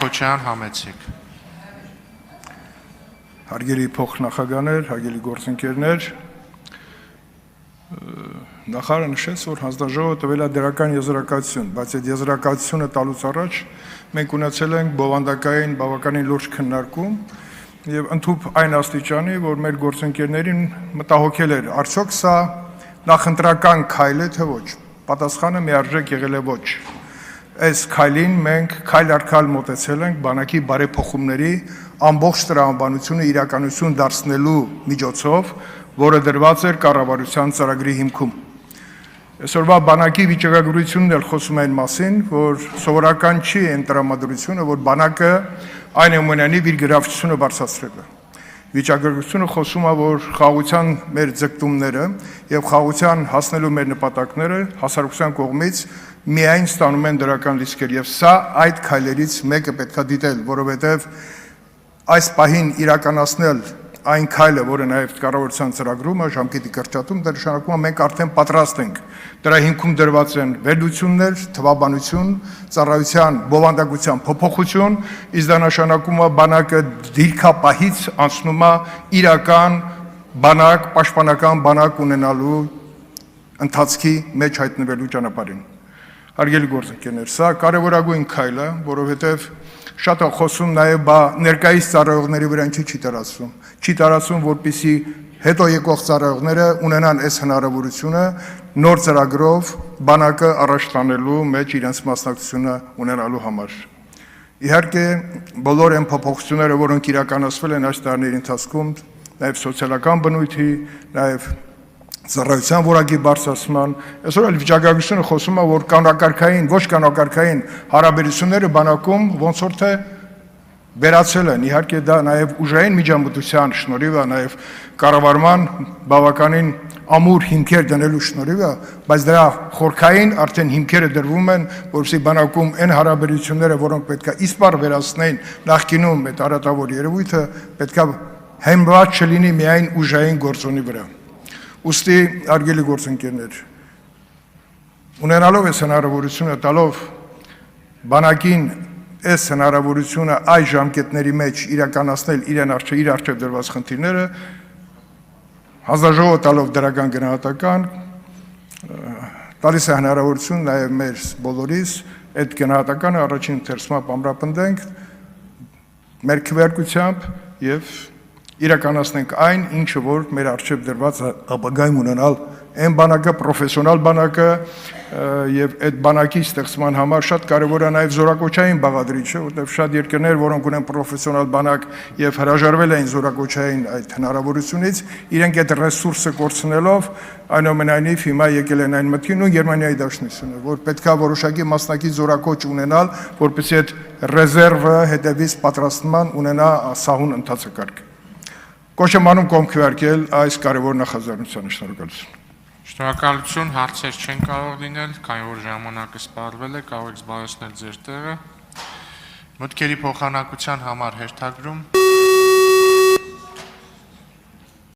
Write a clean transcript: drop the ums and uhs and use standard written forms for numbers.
Քոչյան համեցեք։ Հարգելի փոխնախագահներ, հարգելի գործընկերներ, նախարարը նշեց, որ հանձնաժողովը տվել է դրական եզրակացություն, բայց այդ եզրակացությունը տալուց առաջ մենք ունեցել ենք բովանդակային բավականին լուրջ քննարկում եւ ընդհուպ այն աստիճանի, որ մեր գործընկերներին մտահոգել էր, արդյոք սա նախընտրական քայլ է թե ոչ։ Պատասխանը միարժեք եղել է ոչ։ Այս քայլին մենք քայլ առ քայլ մոտեցել ենք բանակի բարեփոխումների ամբողջ տրամաբանությունը իրականություն դարձնելու միջոցով, որը դրված էր կառավարության ծրագրի հիմքում։ Այսօրվա բանակի վիճակագրությունն էլ խոսում է այն մասին, որ սովորական չի այն տրամադրությունը, որ բանակը այնուամենայնիվ իր գրավչությունը բարձրացրել է։ Վիճակագրությունը խոսում է, որ խաղաղության մեր ձգտումները եւ խաղաղության հասնելու մեր նպատակները հասարակության կողմից միայն ստանում են դրական լիցքեր եւ սա այդ քայլերից մեկը պետքա դիտել, որովհետեւ այս պահին իրականացնել այն քայլը, որը նաեւ կառավարության ծրագրում է ժամկետի կրճատում, դա նշանակում է մենք արդեն պատրաստ ենք։ Դրա հիմքում դրված են վերլուծություններ, թվաբանություն, ծառայության բովանդակության փոփոխություն, իսկ դա նշանակում է բանակը դիրքապահից անցնում է իրական բանակ, պաշտպանական բանակ ունենալու ընթացքի մեջ հայտնվելու ճանապարհին։ Հարգելի գործընկերներ, սա կարևորագույն քայլ է, որովհետև շատ է խոսում նաև ներկայիս ծառայողների վրա չի տարածվում։ Չի տարածվում, որպեսզի հետո եկող ծառայողները ունենան այս հնարավորությունը նոր ծրագրով բանակը առաջ տանելու մեջ իրենց մասնակցությունը ունենալու համար։ Իհարկե, բոլոր այն փոփոխությունները, որոնք իրականացվել են այս տարիների ընթացքում, նաև սոցիալական բնույթի, նաև ծառայության որակի բարձրացման, այսօր էլ վիճակագրությունը խոսում է, որ կանոնակարգային, ոչ կանոնակարգային հարաբերությունները բանակում ոնց որ թե վերացել են, իհարկե դա նաև ուժային միջամտության շնորհիվ է, նաև կառավարման բավականին ամուր հիմքեր դնելու շնորհիվ է, բայց դրա խորքային արդեն հիմքերը դրվում են, որովհետեւ բանակում այն հարաբերությունները, որոնք պետքա իսպառ վերացնեն նախկինում այդ արատավոր երևույթը, պետքա հենված չլինի միայն ուժային գործոնի վրա։ Ուստի արգելի գործընկերներ, ունենալով այս հնարավորությունը տալով բանակին այս հնարավորությունը այս ժամկետների մեջ իրականացնել իր առջև դրված խնդիրները, հանձնաժողովը տալով դրական գնահատական, տալիս է հնարավորություն նաև մեր բոլորիս այդ գնահատականը առաջին ընթերցումը ամրապնդենք մեր քվեարկությամբ եւ իրականացնենք այն, ինչը որ մեր առջև դրված ապագայում ունենալ այն բանակը, պրոֆեսիոնալ բանակը եւ այդ բանակի ստեղծման համար շատ կարեւոր է նաեւ զորակոչային բաղադրիչը, որտեղ շատ երկրներ, որոնք ունեն պրոֆեսիոնալ բանակ եւ հրաժարվել են զորակոչային այդ հնարավորությունից, իրենք այդ ռեսուրսը կորցնելով այնուամենայնիվ հիմա եկել են այն մտքին ու Գերմանիայի դաշնությունը, որ պետքա որոշակի մասնակից զորակոչ ունենալ, որպեսզի այդ ռեզերվը հետևից պատրաստման ունենա սահուն ընթացակարգ։ Կոչ եմ անում կողմ քվեարկել այս կարևոր նախաձեռնությանը, շնորհակալություն։ Շնորհակալություն, հարցեր չեն կարող լինել, քանի որ ժամանակը սպառվել է, կարող եք զբաղեցնել ձեր տեղը։ Մտքերի փոխանակության համար հերթագրում